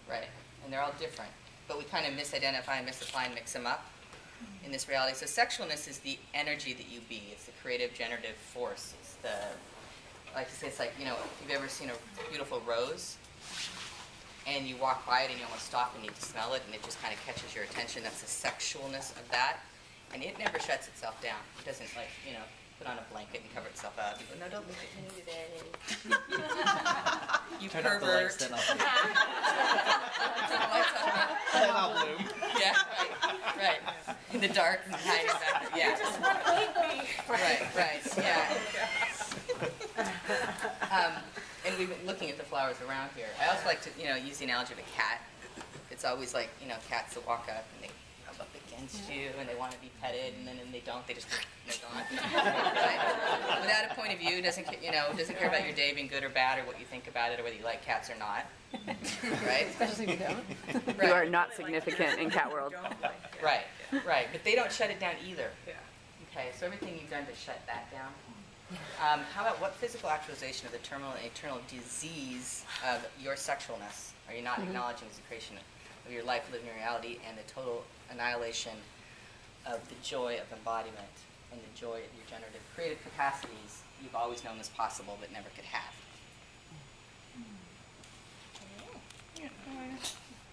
right? And they're all different. But we kind of misidentify and misapply and mix them up in this reality. So sexualness is the energy that you be. It's the creative, generative force. It's the, like I say, it's like, if you've ever seen a beautiful rose, and you walk by it and you almost stop and need to smell it, and it just kind of catches your attention. That's the sexualness of that. And it never shuts itself down. It doesn't, put on a blanket and cover itself up. You go, no, don't look at me today. You Turn pervert. off the lights, then I'll Then I'll bloom. Yeah, right. In the dark and hiding back there. Yeah. You just want to keep me. Right, yeah. And we've been looking at the flowers around here. I also like to, use the analogy of a cat. It's always like, cats that walk up and they rub up against you and they want to be petted, and then they don't. They just, they're gone. Right? Without a point of view, doesn't care about your day being good or bad or what you think about it or whether you like cats or not. Right? Especially if you don't. Right. You are not significant in cat world. Right. But they don't shut it down either. Yeah. Okay, so everything you've done to shut that down. How about what physical actualization of the terminal and eternal disease of your sexualness are you not acknowledging as the creation of your life, living reality, and the total annihilation of the joy of embodiment and the joy of your generative creative capacities you've always known as possible but never could have?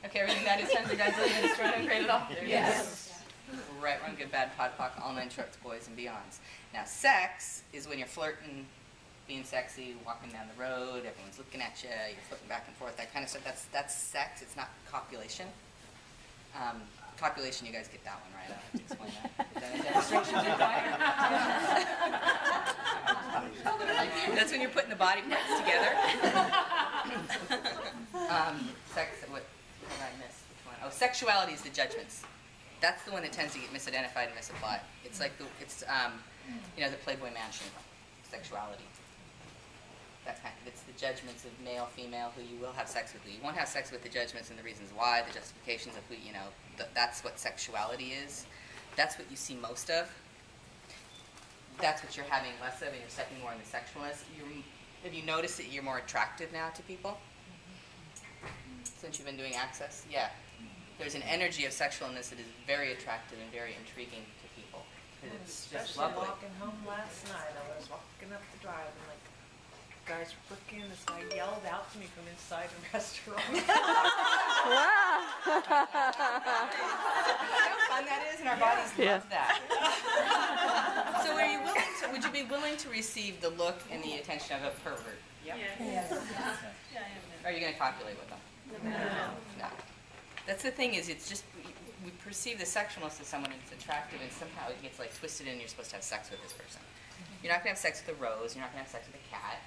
Okay, everything that is times you guys live in destroyed and created all? Yes. Right, wrong, good, bad, pod, poc, all nine shorts, boys, and beyonds. Now, sex is when you're flirting, being sexy, walking down the road, everyone's looking at you, you're flipping back and forth, that kind of stuff. That's sex. It's not copulation. Copulation, you guys get that one right. I don't have to explain that. Is that a demonstration? That's when you're putting the body parts together. Sex, what did I miss? Which one? Oh, sexuality is the judgments. That's the one that tends to get misidentified and misapplied. It's like the Playboy Mansion sexuality. That kind of, it's the judgments of male, female, who you will have sex with, who you won't have sex with, the judgments and the reasons why, the justifications of who, that's what sexuality is. That's what you see most of. That's what you're having less of, and you're stepping more in the sexualness. Have you noticed that you're more attractive now to people? Since you've been doing Access? Yeah. There's an energy of sexualness that is very attractive and very intriguing to people. It's just lovely. Walking home last night, I was walking up the drive and guys were looking. This guy yelled out to me from inside a restaurant. Wow. How fun that is, and our bodies love that. So, would you be willing to receive the look and the attention of a pervert? Yep. Yes. Are you going to copulate with them? No. That's the thing is, it's just, we perceive the sexualness of someone as attractive, and somehow it gets twisted and you're supposed to have sex with this person. You're not going to have sex with a rose, you're not going to have sex with a cat.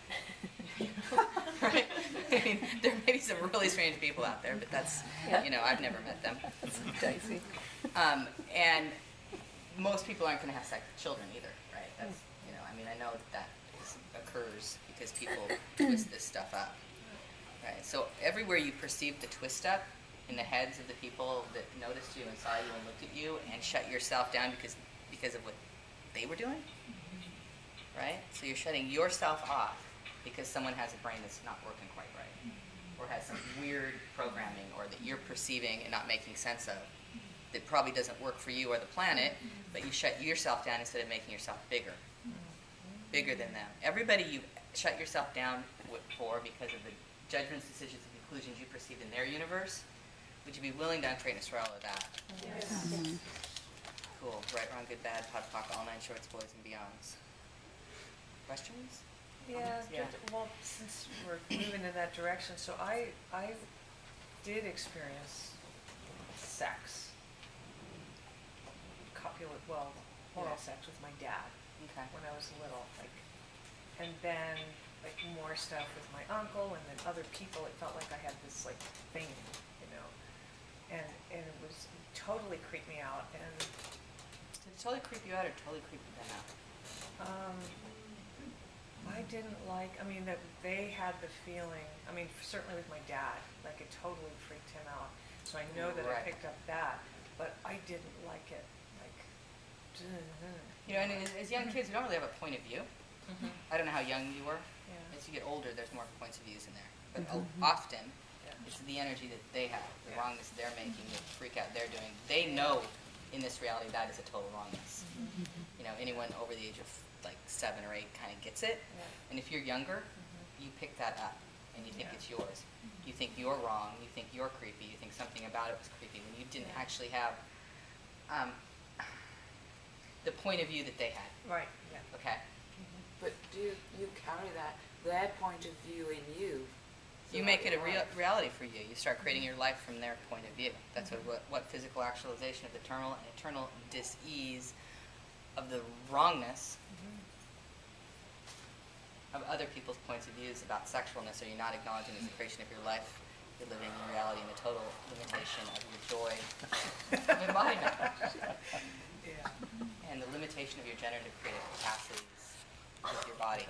Right? I mean, there may be some really strange people out there, but that's, I've never met them. It's dicey. And most people aren't going to have sex with children either, right? That's, I know that occurs because people twist this stuff up. Right? So everywhere you perceive the twist up, in the heads of the people that noticed you and saw you and looked at you and shut yourself down because of what they were doing, right? So you're shutting yourself off because someone has a brain that's not working quite right, or has some weird programming, or that you're perceiving and not making sense of, that probably doesn't work for you or the planet, but you shut yourself down instead of making yourself bigger than them. Everybody you shut yourself down for because of the judgments, decisions, and conclusions you perceived in their universe. Would you be willing to uncreate and destroy all of that? Yes. Cool. Right, wrong, good, bad, pod, poc, all nine shorts, boys, and beyonds. Questions? Yeah. Well, since we're moving in that direction, so I did experience sex, oral sex with my dad when I was little, and then more stuff with my uncle, and then other people. It felt like I had this thing. And it was totally creeped me out. And did it totally creep you out or totally creep you out? I didn't that they had the feeling. Certainly with my dad, it totally freaked him out. So I know that I picked up that, but I didn't like it. And as young kids, we don't really have a point of view. I don't know how young you were. Yeah. As you get older, there's more points of views in there. But often, It's the energy that they have, the wrongness they're making, the freak out they're doing. They know in this reality that is a total wrongness. You know, anyone over the age of like 7 or 8 kind of gets it. And if you're younger, you pick that up and you think it's yours. You think you're wrong, you think you're creepy, you think something about it was creepy when you didn't actually have the point of view that they had. Right, yeah. Okay? But do you carry their point of view in you? You make it a reality for you. You start creating your life from their point of view. That's what physical actualization of the eternal dis-ease of the wrongness of other people's points of views about sexualness. Are you not acknowledging as the creation of your life? You're living in reality in the total limitation of your joy of embodiment. And the limitation of your generative creative capacities with your body.